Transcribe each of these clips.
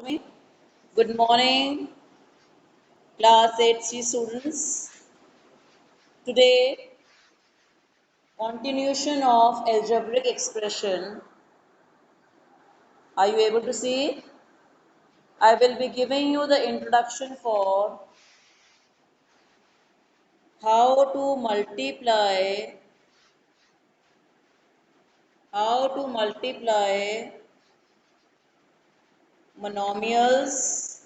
me. Good morning, class 8C students. Today, continuation of algebraic expression. Are you able to see? I will be giving you the introduction for how to multiply monomials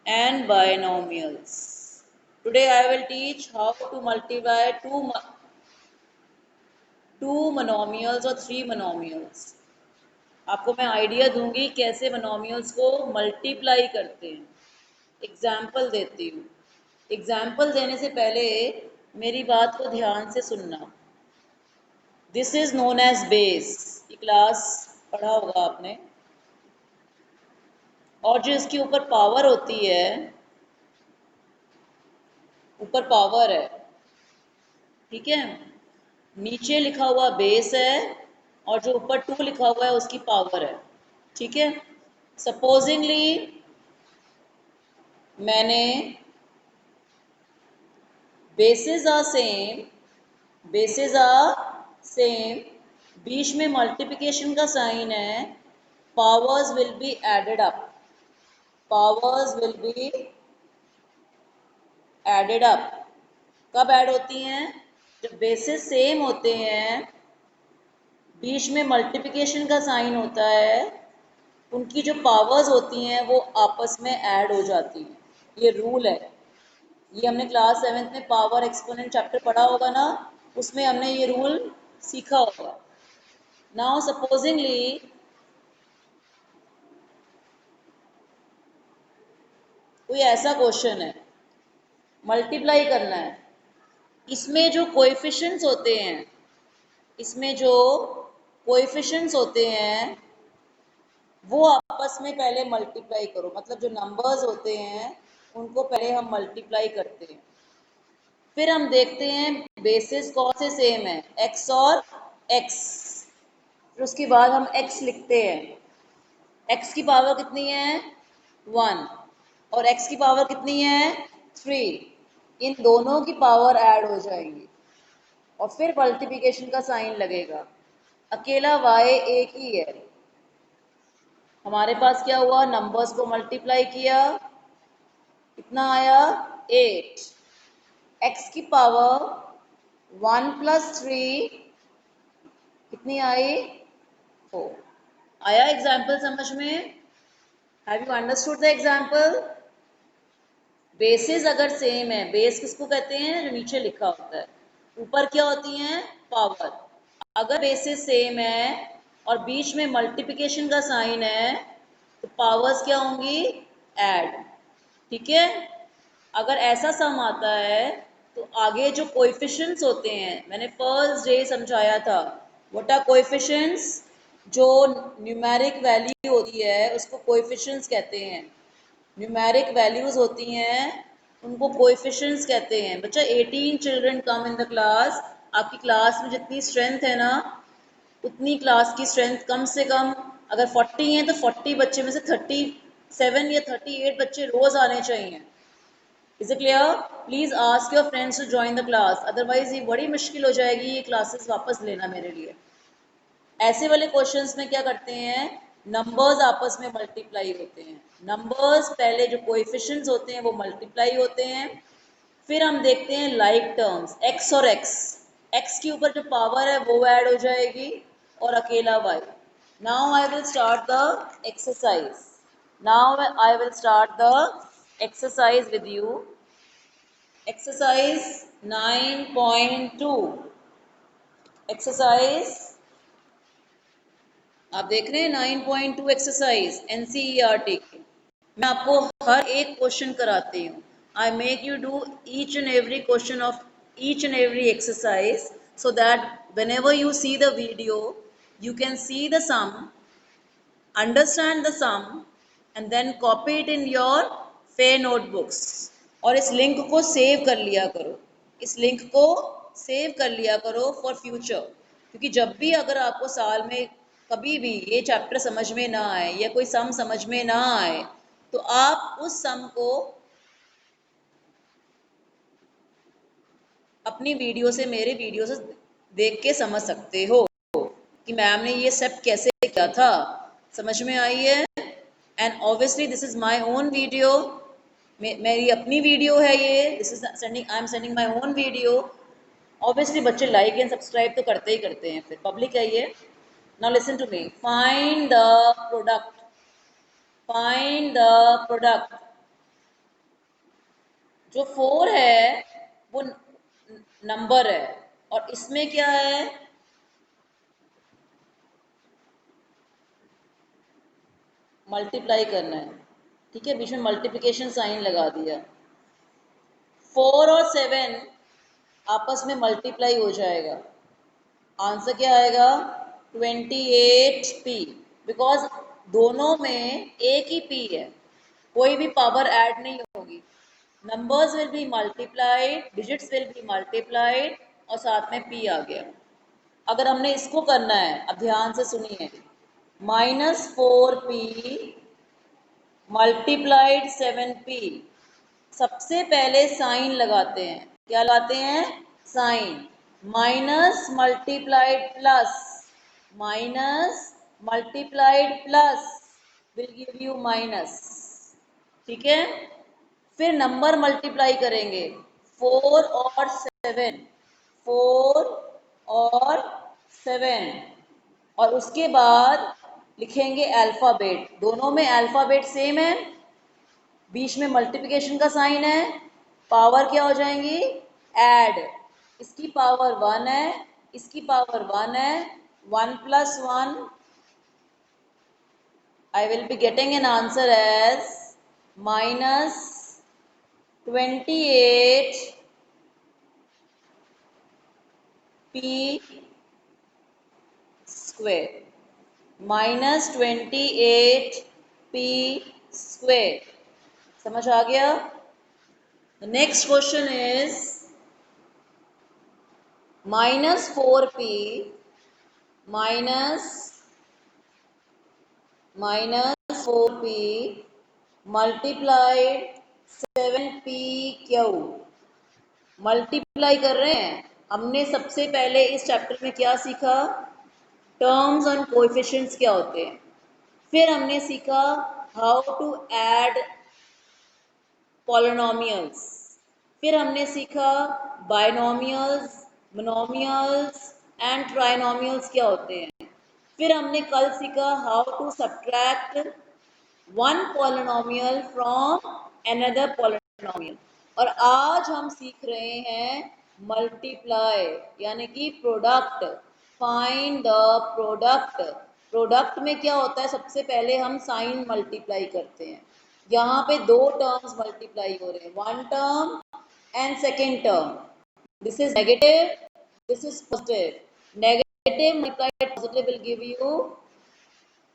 and binomials. Today I will teach how to multiply two monomials or three monomials. आपको मैं idea दूंगी कैसे monomials को multiply करते हैं, example देती हूँ। Example देने से पहले मेरी बात को ध्यान से सुनना। This is known as base, ये क्लास पढ़ा होगा आपने। और जो इसके ऊपर पावर होती है, ऊपर पावर है, ठीक है, नीचे लिखा हुआ बेस है और जो ऊपर 2 लिखा हुआ है उसकी पावर है, ठीक है। सपोजिंगली मैंने बेसिस आर सेम, बीच में मल्टीप्लिकेशन का साइन है, powers will be added up, कब ऐड होती हैं? जब बेसिस सेम होते हैं, बीच में मल्टीप्लिकेशन का साइन होता है, उनकी जो पावर्स होती हैं वो आपस में ऐड हो जाती हैं। ये रूल है, ये हमने क्लास 7th में पावर एक्सपोनेंट चैप्टर पढ़ा होगा ना, उसमें हमने ये रूल सीखा होगा। नाउ सपोजिंगली कोई ऐसा क्वेश्चन है, मल्टीप्लाई करना है, इसमें जो कोएफिशिएंट्स होते हैं वो आपस में पहले मल्टीप्लाई करो। मतलब जो नंबर्स होते हैं उनको पहले हम मल्टीप्लाई करते हैं, फिर हम देखते हैं बेसिस कौन से सेम है, x और x, फिर उसके बाद हम x लिखते हैं। x की पावर कितनी है? 1 और x की पावर कितनी है? 3। इन दोनों की पावर ऐड हो जाएंगी और फिर मल्टीप्लिकेशन का साइन लगेगा। अकेला y एक ही है। हमारे पास क्या हुआ? नंबर्स को मल्टीप्लाई किया, कितना आया? 8। x की पावर 1 + 3 कितनी आई? 4। आया एग्जाम्पल समझ में? Have you understood the example? Basis अगर सेम है, बेस किसको कहते हैं? जो नीचे लिखा होता है, ऊपर क्या होती हैं? पावर। अगर बेसिस सेम है और बीच में मल्टीप्लिकेशन का साइन है तो पावर्स क्या होंगी? ऐड, ठीक है। अगर ऐसा सम आता है तो आगे जो कोएफिशिएंट्स होते हैं, मैंने फर्स्ट डे समझाया था, व्हाट आर कोएफिशिएंट्स? जो न्यूमेरिक वैल्यू होती है उसको कोएफिशिएंट्स कहते हैं। न्यूमेरिक वैल्यूज होती हैं उनको कोएफिशिएंट्स कहते हैं। बच्चा 18 children come in the class. आपकी क्लास में जितनी स्ट्रेंथ है ना, उतनी क्लास की स्ट्रेंथ कम से कम, अगर 40 हैं तो 40 बच्चे में से 37 या 38 बच्चे रोज आने चाहिए। Is it clear? Please ask your friends to join the class, otherwise ये बड़ी मुश्किल हो जाएगी ये क्लासेस वापस लेना मेरे लिए। ऐसे वाले क्वेश्चंस में क्या करते हैं? नंबर्स आपस में मल्टीप्लाई होते हैं। नंबर्स पहले जो कोएफिशिएंट्स होते हैं वो मल्टीप्लाई होते हैं, फिर हम देखते हैं लाइक टर्म्स, x और x के ऊपर जो पावर है वो ऐड हो जाएगी और अकेला y। Now I will start the exercise with you. Exercise 9.2। Exercise आप देख रहे हैं 9.2 एक्सरसाइज NCERT की। मैं आपको हर एक क्वेश्चन कराती हूँ। I make you do each and every question of each and every exercise so that whenever you see the video you can see the sum, understand the sum and then copy it in your fair notebooks। और इस link को save कर लिया करो, इस link को save कर लिया करो फॉर फ्यूचर, क्योंकि जब भी अगर आपको साल में कभी भी ये चैप्टर समझ में ना आए या कोई सम समझ में ना आए तो आप उस सम को अपनी वीडियो से, मेरे वीडियो से देख के समझ सकते हो कि मैम ने ये स्टेप कैसे किया था, समझ में आई है। And obviously this is my own video, मेरी अपनी वीडियो है ये, this is sending, I am sending my own video. Obviously बच्चे लाइक एंड सब्सक्राइब तो करते ही करते हैं, फिर पब्लिक है ये। Now listen to me, find the product, find the product. जो 4 है वो नंबर है और इसमें क्या है, मल्टीप्लाई करना है, ठीक है, बीच में मल्टीप्लिकेशन साइन लगा दिया। 4 और 7 आपस में मल्टीप्लाई हो जाएगा, आंसर क्या आएगा 28p, बिकॉज दोनों में एक ही p है, कोई भी पावर ऐड नहीं होगी। Numbers will be multiplied, digits will be multiplied और साथ में p आ गया। अगर हमने इसको करना है, अब ध्यान से सुनिए, -4p मल्टीप्लाइड 7p, सबसे पहले साइन लगाते हैं, क्या लगाते हैं, sign. Minus multiplied plus, minus multiplied plus will give you minus, ठीक है। फिर नंबर मल्टीप्लाई करेंगे, 4 और 7, 4 और 7, और उसके बाद लिखेंगे अल्फ़ाबेट, दोनों में अल्फ़ाबेट सेम है, बीच में मल्टीप्लिकेशन का साइन है, पावर क्या हो जाएंगी, ऐड, इसकी पावर 1 है, इसकी पावर 1 है, 1 + 1, I will be getting an answer as -28p square, -28p square, समझ आ गया। The next question is -4p -4p multiplied 7pq, multiply कर रहे हैं। हमने सबसे पहले इस चैप्टर में क्या सीखा, टर्म्स एंड कोएफिशिएंट्स क्या होते हैं, फिर हमने सीखा हाउ टू ऐड पॉलिनोमियल्स, फिर हमने सीखा बाइनोमियल्स, मोनोमियल्स एंड ट्राइनोमियल्स क्या होते हैं, फिर हमने कल सीखा how to subtract one polynomial from another polynomial, और आज हम सीख रहे हैं मल्टीप्लाई यानी कि product, find the product. Product में क्या होता है, सबसे पहले हम साइन मल्टीप्लाई करते हैं, यहाँ पे दो टर्म्स मल्टीप्लाई हो रहे हैं, one term and second term, this is negative, this is positive, negative multiplied positive will give you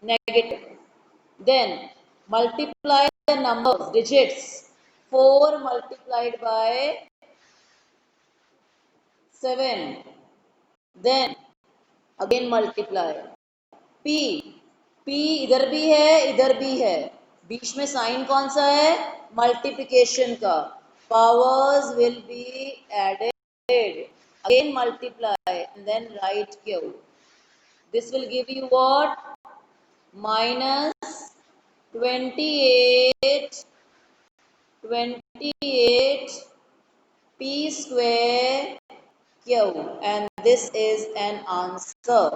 negative. Then multiply the numbers, digits, 4 multiplied by 7, then again multiply, p, p इधर भी है इधर भी है, बीच में साइन कौन सा है, मल्टीप्लिकेशन का, powers will be added, again multiply and then write q, this will give you what, -28 p square q, and this is an answer।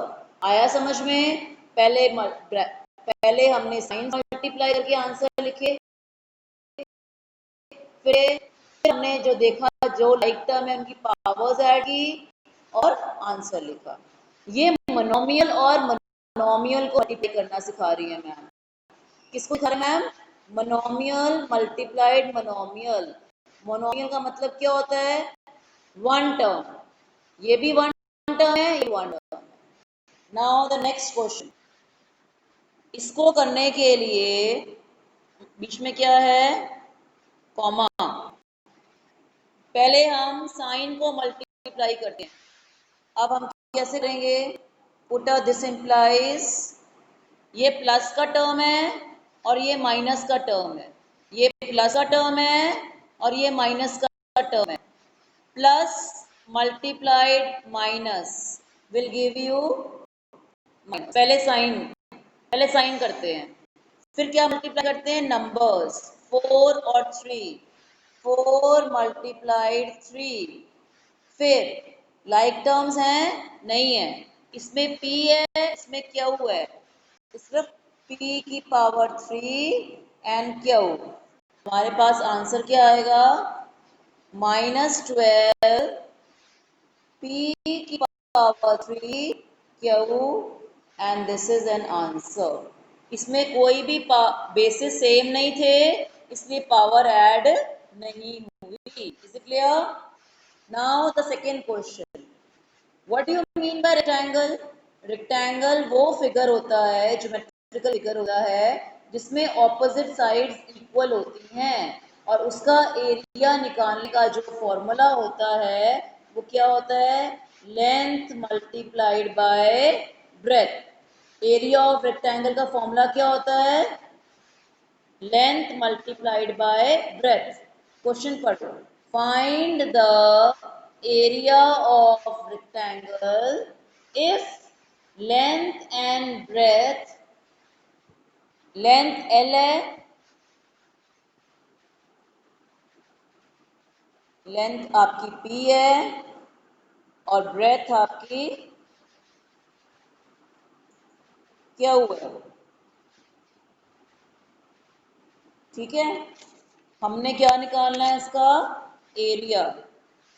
आया समझ में, पहले हमने साइन मल्टीप्लाई करके आंसर लिखे, फिर हमने जो देखा जो लाइक टर्म है उनकी पावर्स ऐड की और आंसर लिखा। ये मोनोमियल और मोनोमियल को मल्टीप्लाई करना सिखा रही है मैम, किसको सिखा रहे हैं ma'am, monomial multiplied monomial. Monomial का मतलब क्या होता है, वन टर्म, ये भी वन टर्म है, ये वन टर्म है। नाउ द नेक्स्ट क्वेश्चन, इसको करने के लिए बीच में क्या है, कॉमा, पहले हम साइन को मल्टीप्लाई करते हैं, अब हम कैसे करेंगे, पुट दिस इम्प्लाइज, ये प्लस का टर्म है और ये माइनस का टर्म है, ये प्लस का टर्म है और ये माइनस का टर्म है, plus multiplied minus will give you minus. पहले साइन करते हैं, फिर क्या मल्टीप्लाई करते हैं, नंबर्स 4 और 3, 4 मल्टीप्लाइड 3, फिर लाइक टर्म्स हैं नहीं है, इसमें p है इसमें q है, तो सिर्फ p की पावर 3 एंड q। हमारे पास आंसर क्या आएगा, -12 p की power 3 q, and this is an answer. इसमें कोई भी बेसिस सेम नहीं थे, इसलिए पावर ऐड नहीं हुई। Is it clear? Now the second question, what do you mean by rectangle? Rectangle वो फिगर होता है, ज्योमेट्रिकल फिगर होता है जिसमें ऑपोजिट साइड्स इक्वल होती हैं, और उसका एरिया निकालने का जो फॉर्मूला होता है वो क्या होता है, length multiplied by breadth. Area of rectangle का फॉर्मूला क्या होता है, length multiplied by breadth. Question पढ़ो, find the area of rectangle if length and breadth, length L है, लेंथ आपकी P है और ब्रेथ आपकी क्या हुआ है, ठीक है। हमने क्या निकालना है, इसका एरिया।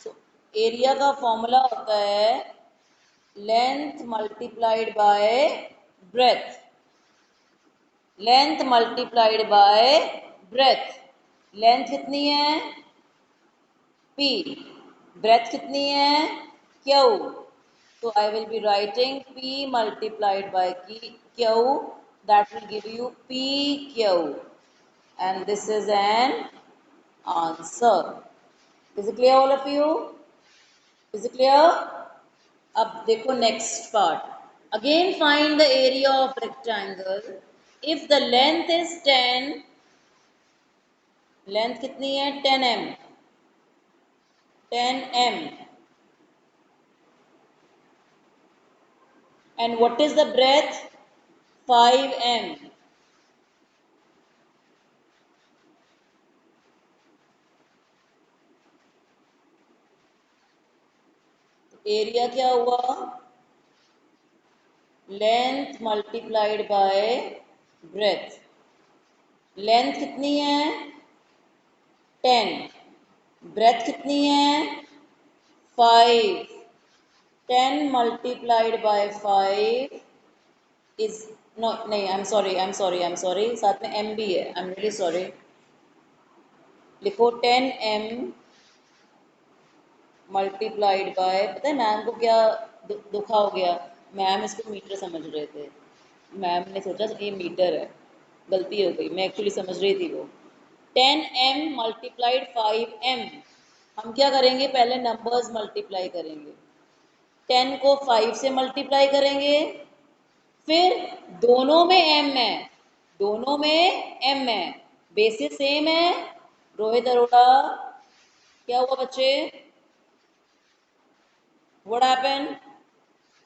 तो एरिया का फॉर्मूला होता है length multiplied by breath, length multiplied by breath. Length कितनी है p, ब्रेथ कितनी है q, तो I will be writing p multiplied by q, that will give you pq, and this is an answer. Is it clear all of you? Is it clear? अब देखो next part, again find the area of rectangle if the length is 10, length कितनी है 10 m, 10 m, and what is the breadth 5 m, area क्या हुआ, length multiplied by breath. Length कितनी है 10, breath कितनी है 5, 10 मल्टीप्लाइड बाय 5 इज, नो नहीं, I am sorry, साथ में m भी है, आई एम रियली सॉरी। लिखो 10 m मल्टीप्लाइड बाय, पता है मैम को क्या दुखा हो गया, मैम इसको मीटर समझ रहे थे, मैम ने सोचा ये मीटर है, गलती हो गई, मैं एक्चुअली समझ रही थी वो 10 m मल्टीप्लाइड 5 m। हम क्या करेंगे, पहले नंबर्स मल्टीप्लाई करेंगे, 10 को 5 से मल्टीप्लाई करेंगे, फिर दोनों में m है, दोनों में m है, बेसिस सेम है। रोहित अरोड़ा, क्या हुआ बच्चे, what happened,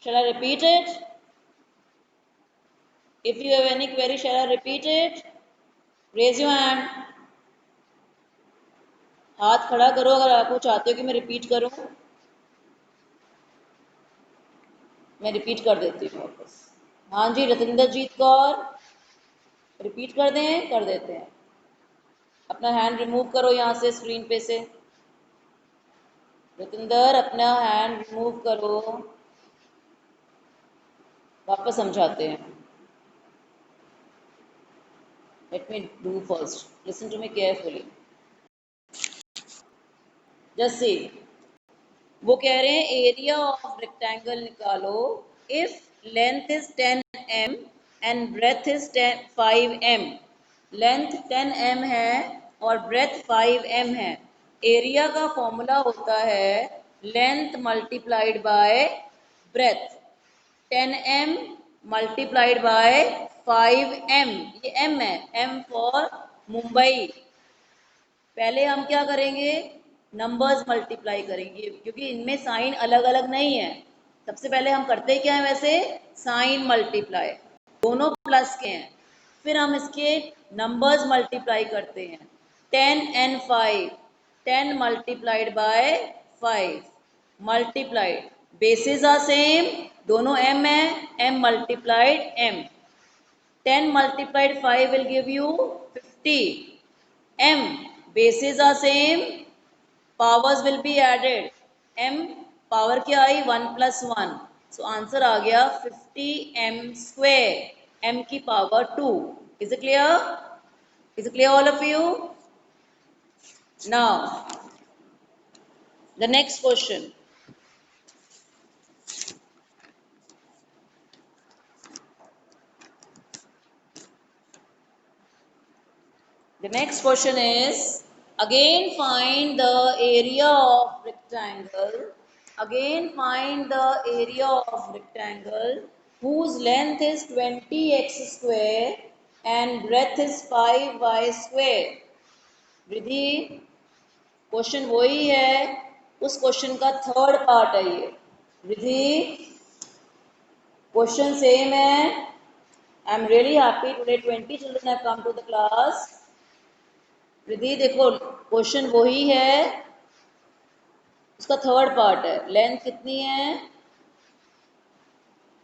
shall I repeat it? If you have any query, shall I repeat it? Raise your hand. हाथ खड़ा करो अगर आपको चाहते हो कि मैं रिपीट करूं, मैं रिपीट कर देती हूँ वापस। हाँ जी, रतिंदर जीत कौर, रिपीट कर दें, कर देते हैं। अपना हैंड रिमूव करो यहाँ से स्क्रीन पे से, रतिंदर अपना हैंड रिमूव करो, वापस समझाते हैं। Let me do first, listen to me carefully. जैसे वो कह रहे हैं एरिया ऑफ रेक्टेंगल निकालो if length is 10 m and breadth is 5 m। Length 10 m है और ब्रेथ 5 m है। एरिया का फॉर्मूला होता है length multiplied by breadth. 10m multiplied by 5m, ये m है, m फॉर मुंबई। पहले हम क्या करेंगे, नंबर्स मल्टीप्लाई करेंगे क्योंकि इनमें साइन अलग अलग नहीं है। सबसे पहले हम करते क्या है वैसे, साइन मल्टीप्लाई, दोनों प्लस के हैं, फिर हम इसके नंबर्स मल्टीप्लाई करते हैं। 10 and 5, 10 multiplied by 5 multiplied, bases are same, दोनों m है, m multiplied m, 10 multiplied 5 will give you 50. M bases are same, powers will be added. M power क्या आई, 1 plus 1. So answer आ गया 50m square. M की power 2. Is it clear? Is it clear all of you? Now the next question. The next question is, again find the area of rectangle. Again find the area of rectangle whose length is 20x square and breadth is 5y square. Vidhi question वही है, उस question का third part है ये। विधि question same है। I am really happy today 20 children have come to the class. Vidhi देखो question वही है, उसका थर्ड पार्ट है। लेंथ कितनी है,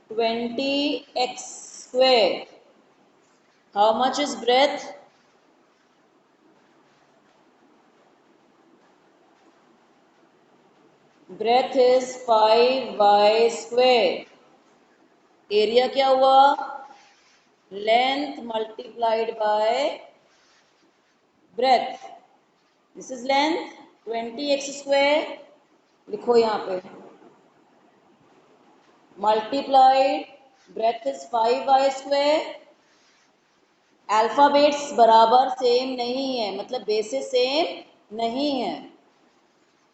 20x square. How much is breadth, breadth is 5y square. Area क्या हुआ, length multiplied by breadth. This is length 20x square, लिखो यहाँ पे, multiplied breadth is 5y square. Alphabets बराबर सेम नहीं है, मतलब बेसिस सेम नहीं है,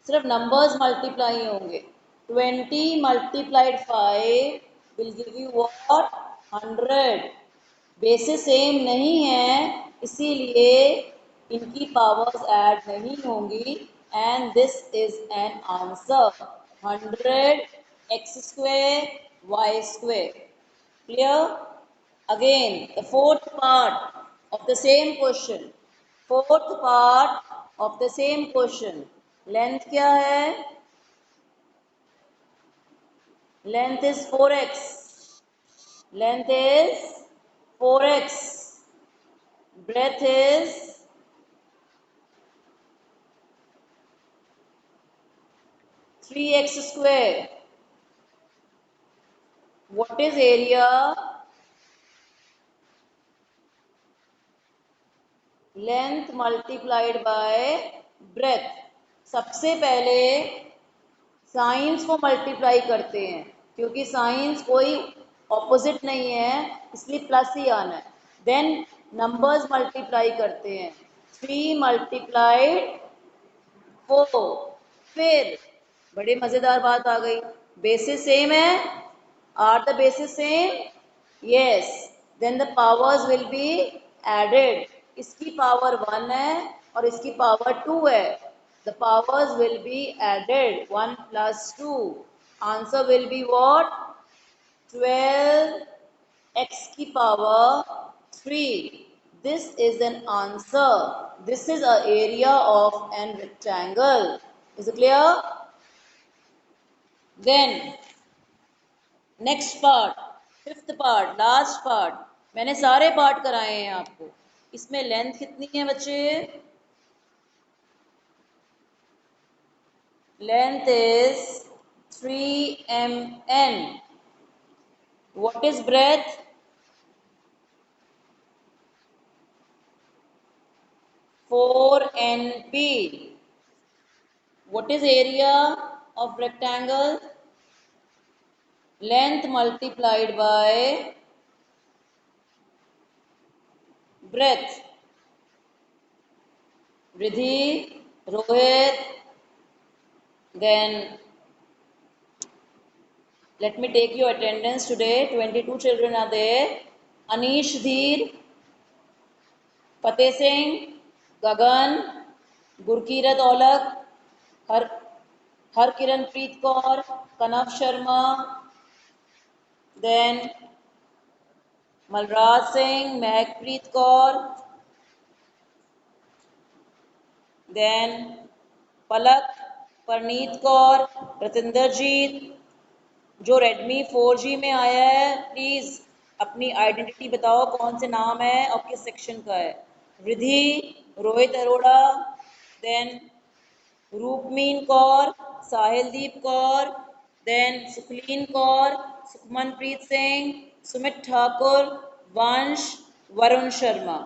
सिर्फ नंबर्स मल्टीप्लाई होंगे। 20 multiplied 5 will give you what, 100। Basis same नहीं है, इसीलिए इनकी पावर्स ऐड नहीं होंगी, and this is an answer 100x square y square. Clear? Again, the fourth part of the same question. Fourth part of the same question. Length क्या है? Length is 4x. Length is 4x. Breadth is 3x square. What is area? Length multiplied by breath. सबसे पहले science को multiply करते हैं, क्योंकि science कोई opposite नहीं है, इसलिए प्लस ही आना है। देन नंबर्स मल्टीप्लाई करते हैं, 3 मल्टीप्लाइड 4। फिर बड़ी मज़ेदार बात आ गई, बेसिस सेम है, are the bases same, yes, then the powers will be added. इसकी पावर 1 है और इसकी पावर 2 है, the powers will be added, 1 plus 2, answer will be what, 12x की power 3. This is an answer. This is an area of an rectangle. Is it clear? Then next part, fifth part, last part. मैंने सारे part कराए हैं आपको। इसमें length कितनी है बच्चे? Length is 3mn. What is breadth? 4np. What is area of rectangle? Length multiplied by breadth. Riddhi, Rohit, then Let me take your attendance today. 22 children are there. Anish Dheer, Fateh Singh, Gagan, Gurkirat Olak, Har Harkiranpreet Kaur, Kanav Sharma, then Malraj Singh, Mehakpreet Kaur, then Palak, Parneet Kaur, Ratinderjeet, जो Redmi 4G में आया है please अपनी identity बताओ कौन से नाम है और किस सेक्शन का है। रिधि, रोहित अरोड़ा, देन रूपमीन कौर, साहिलदीप कौर, देन सुखलीन कौर, सुखमनप्रीत सिंह, सुमित ठाकुर, वंश, Varun Sharma.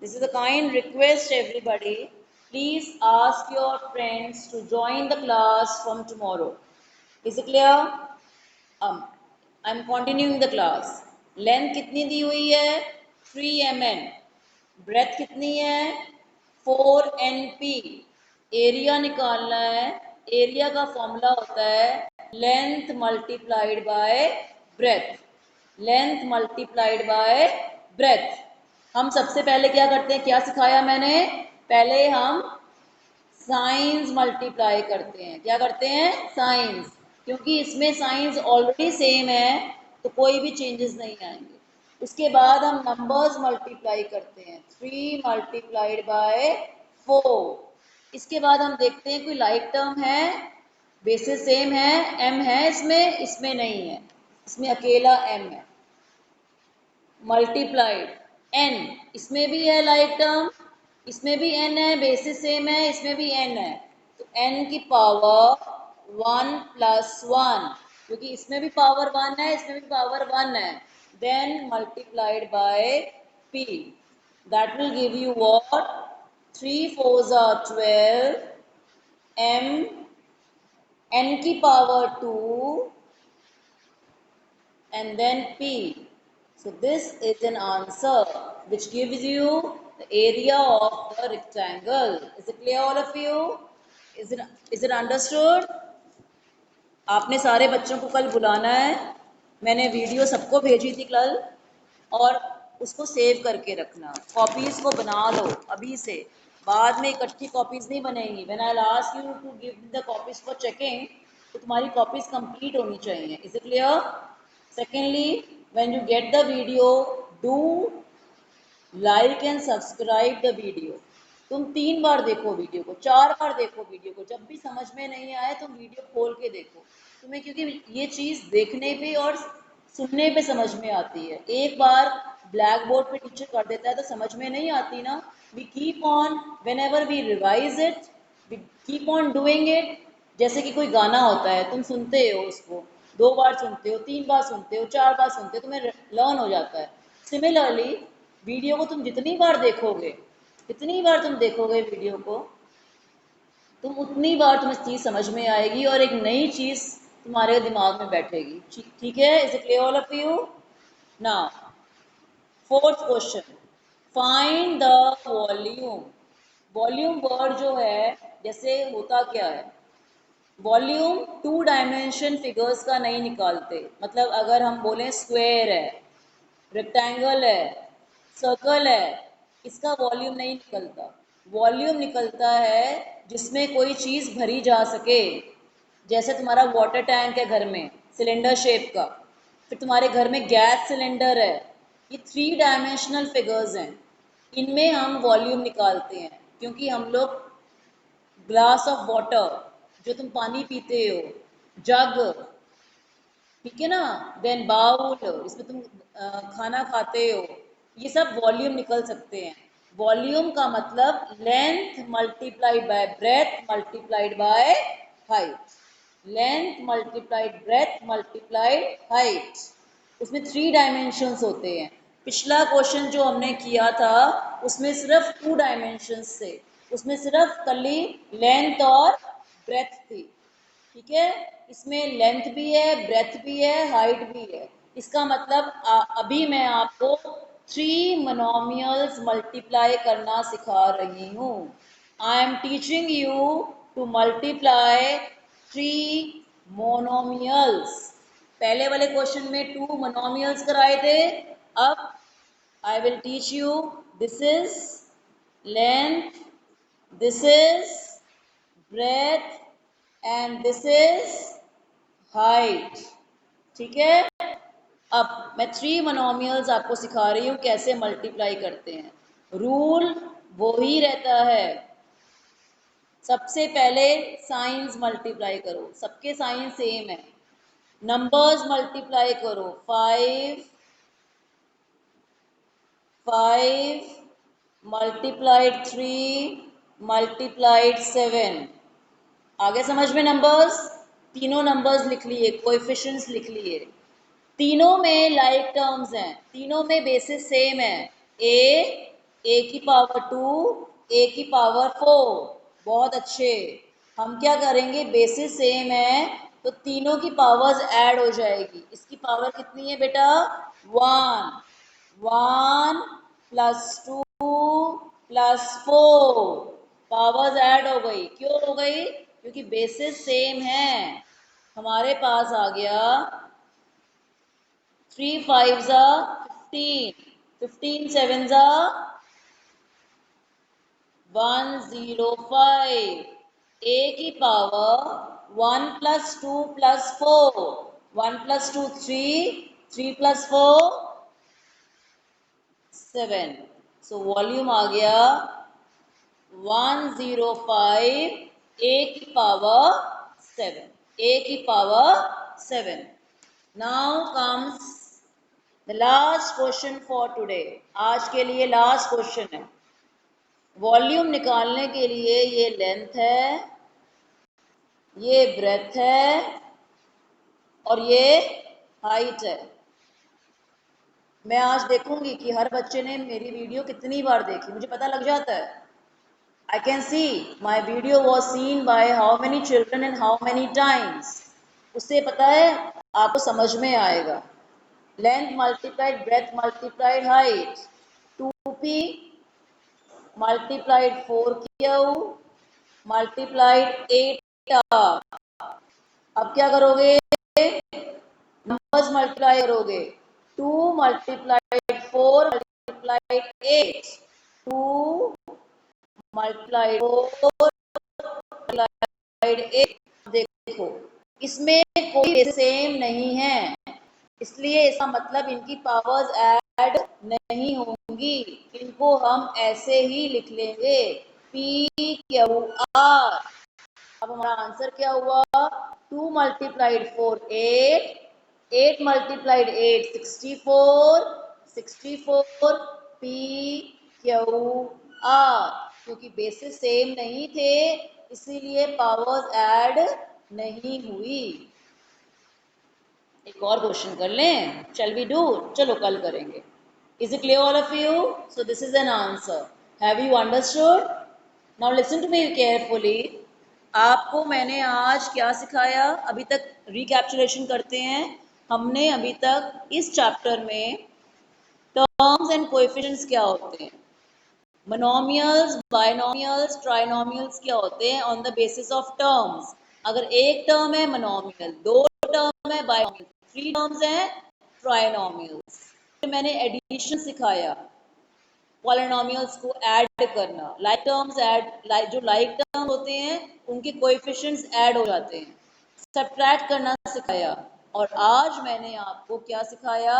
This is a kind request everybody. Please ask your friends to join the class from tomorrow. Is it clear? I am continuing the class. Length कितनी दी हुई है 3 mm, ब्रेथ कितनी है 4 NP, एरिया निकालना है। Area का formula होता है length multiplied by breath, length multiplied by breath. हम सबसे पहले क्या करते हैं, क्या सिखाया मैंने, पहले हम साइंस मल्टीप्लाई करते हैं। क्या करते हैं, साइंस, क्योंकि इसमें साइंस ऑलरेडी सेम है तो कोई भी चेंजेस नहीं आएंगे। उसके बाद हम नंबर्स मल्टीप्लाई करते हैं, 3 मल्टीप्लाइड बाय 4। इसके बाद हम देखते हैं कोई लाइक टर्म है, बेसिस सेम है, m है इसमें, इसमें नहीं है, इसमें अकेला m है। मल्टीप्लाइड n, इसमें भी है लाइक टर्म, इसमें भी n है, बेसिस सेम है, इसमें भी n है, तो n की पावर 1 + 1, क्योंकि इसमें भी पावर 1 है, इसमें भी पावर 1 है, then multiplied by p, that will give you what, 3 4s are 12, m, n की power 2 and then p. So this is an answer which gives you the area of the rectangle. Is it clear all of you? Is it understood? आपने सारे बच्चों को कल बुलाना है, मैंने video सबको भेजी थी कल, और उसको सेव करके रखना, कॉपीज को बना लो अभी से, बाद में इकट्ठी कॉपीज नहीं बनेंगी। When I will ask you to give the copies for checking, तो तुम्हारी कॉपीज कंप्लीट होनी चाहिए। Is it clear? Secondly, when you get the video, do like and subscribe the video. तुम 3 बार देखो वीडियो को, 4 बार देखो वीडियो को, जब भी समझ में नहीं आए तुम वीडियो खोल के देखो तुम्हें, क्योंकि ये चीज़ देखने पे और सुनने पे समझ में आती है। एक बार ब्लैक बोर्ड पे टीचर कर देता है तो समझ में नहीं आती ना। We keep on, whenever we revise it, we keep on doing it. जैसे कि कोई गाना होता है, तुम सुनते हो उसको 2 बार सुनते हो, 3 बार सुनते हो, 4 बार सुनते हो, तुम्हें लर्न हो जाता है। सिमिलरली वीडियो को तुम जितनी बार देखोगे, जितनी बार तुम देखोगे वीडियो को, तुम उतनी बार तुम्हें चीज़ समझ में आएगी और एक नई चीज़ तुम्हारे दिमाग में बैठेगी। ठीक है? Is it clear all of you? Now fourth question, find the volume. Volume word जो है, जैसे होता क्या है, वॉल्यूम 2 डायमेंशन फिगर्स का नहीं निकालते। मतलब अगर हम बोलें स्क्वायर है, रेक्टेंगल है, सर्कल है, इसका वॉल्यूम नहीं निकलता। वॉल्यूम निकलता है जिसमें कोई चीज़ भरी जा सके। जैसे तुम्हारा वाटर टैंक है घर में, सिलेंडर शेप का, फिर तुम्हारे घर में गैस सिलेंडर है, ये 3 डायमेंशनल फिगर्स हैं। इनमें हम वॉल्यूम निकालते हैं, क्योंकि हम लोग ग्लास ऑफ वाटर, जो तुम पानी पीते हो, जग, ठीक है ना, देन बाउल, इसमें तुम खाना खाते हो, ये सब वॉल्यूम निकल सकते हैं। वॉल्यूम का मतलब length multiplied by breadth multiplied by height, length multiplied breadth multiplied height. उसमें 3 डायमेंशंस होते हैं। पिछला क्वेश्चन जो हमने किया था उसमें सिर्फ 2 डायमेंशंस थे, उसमें सिर्फ कली लेंथ और ब्रेथ थी। ठीक है? इसमें लेंथ भी है, ब्रेथ भी है, हाइट भी है। इसका मतलब अभी मैं आपको 3 मोनोमियल्स मल्टीप्लाई करना सिखा रही हूँ। I am teaching you to multiply 3 monomials. पहले वाले क्वेश्चन में 2 मोनोमियल्स कराए थे, अब I will teach you this is length, this is breadth and this is height. ठीक है, अब मैं 3 मोनोमियल्स आपको सिखा रही हूँ कैसे मल्टीप्लाई करते हैं। रूल वो ही रहता है, सबसे पहले साइंस मल्टीप्लाई करो, सबके साइन सेम है। नंबर्स मल्टीप्लाई करो, 5 मल्टीप्लाइड 3 मल्टीप्लाइड 7। आगे समझ में नंबर्स, तीनों नंबर्स लिख लिए, कोएफिशिएंट्स लिख लिए। तीनों में लाइक टर्म्स हैं, तीनों में बेसिस सेम है, a की पावर 2, a की पावर 4। बहुत अच्छे, हम क्या करेंगे, बेसिस सेम है तो तीनों की पावर्स ऐड हो जाएगी। इसकी पावर कितनी है बेटा, 1 प्लस 2 प्लस 4, पावर्स ऐड हो गई। क्यों हो गई, क्योंकि बेसिस सेम है। हमारे पास आ गया 3 5s are 15, 15 7s are 105, a की power 1 plus 2 plus 4, 1 plus 2 3, 3 plus 4 7। So volume आ गया 105 a की पावर 7, a की power 7। Now comes the last question for today, आज के लिए लास्ट क्वेश्चन है। वॉल्यूम निकालने के लिए ये लेंथ है, ये ब्रेथ है और ये हाइट है। मैं आज देखूंगी कि हर बच्चे ने मेरी वीडियो कितनी बार देखी, मुझे पता लग जाता है। I can see my video was seen by how many children and how many times. उससे पता है आपको समझ में आएगा। Length multiplied breadth multiplied height, 2p multiplied 4q multiplied 8r। अब क्या करोगे, नंबर्स मल्टीप्लाई करोगे, 2 मल्टीप्लाइड 4 मल्टीप्लाइड 8, 2 मल्टीप्लाइड 4 मल्टीप्लाइड 8। देखो इसमें कोई सेम नहीं है, इसलिए इसका मतलब इनकी पावर्स ऐड नहीं होंगी, इनको हम ऐसे ही लिख लेंगे PQR। अब हमारा आंसर क्या हुआ, 2 मल्टीप्लाइड 4 8, 8 मल्टीप्लाइड 8 64, 64 PQR। क्योंकि बेसिस सेम नहीं थे इसीलिए पावर्स ऐड नहीं हुई। एक और क्वेश्चन कर लें, चल वी डू, चलो कल करेंगे। Is it clear all of you? So this is an answer, have you understood? Now listen to me carefully. आपको मैंने आज क्या सिखाया, अभी तक रिकैप्चुलेशन करते हैं। हमने अभी तक इस चैप्टर में टर्म्स एंड कोएफिशिएंट्स क्या होते हैं, मोनोमियल्स बाइनोमियल्स ट्राइनोमियल्स क्या होते हैं on the basis of terms. अगर एक टर्म है मोनोमियल, 2 टर्म है बाइनोमियल, 3 टर्म्स हैं ट्राइनोमियल्स। फिर मैंने एडिशन सिखाया, पॉलिनोमियल्स को ऐड करना, लाइक टर्म्स ऐड, जो लाइक टर्म होते हैं उनके कोएफिशिएंट्स ऐड हो जाते हैं, सब्ट्रैक्ट करना सिखाया। और आज मैंने आपको क्या सिखाया,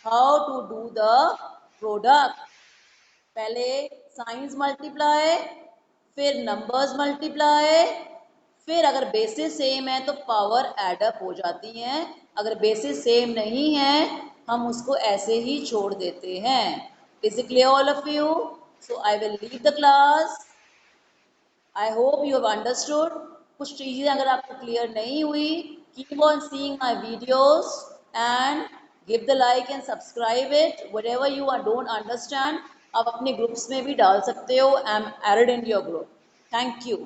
how to do the product. पहले साइंस मल्टीप्लाई, फिर नंबर्स मल्टीप्लाई, फिर अगर बेसिस सेम है तो पावर एडअप हो जाती हैं, अगर बेसिस सेम नहीं है हम उसको ऐसे ही छोड़ देते हैं। Is it clear all of you? So I will leave the class. I hope you have understood. कुछ चीज़ें अगर आपको क्लियर नहीं हुई, keep on seeing my videos and give the like and subscribe it. Whatever you don't understand आप अपने groups में भी डाल सकते हो, I am added in your group. Thank you.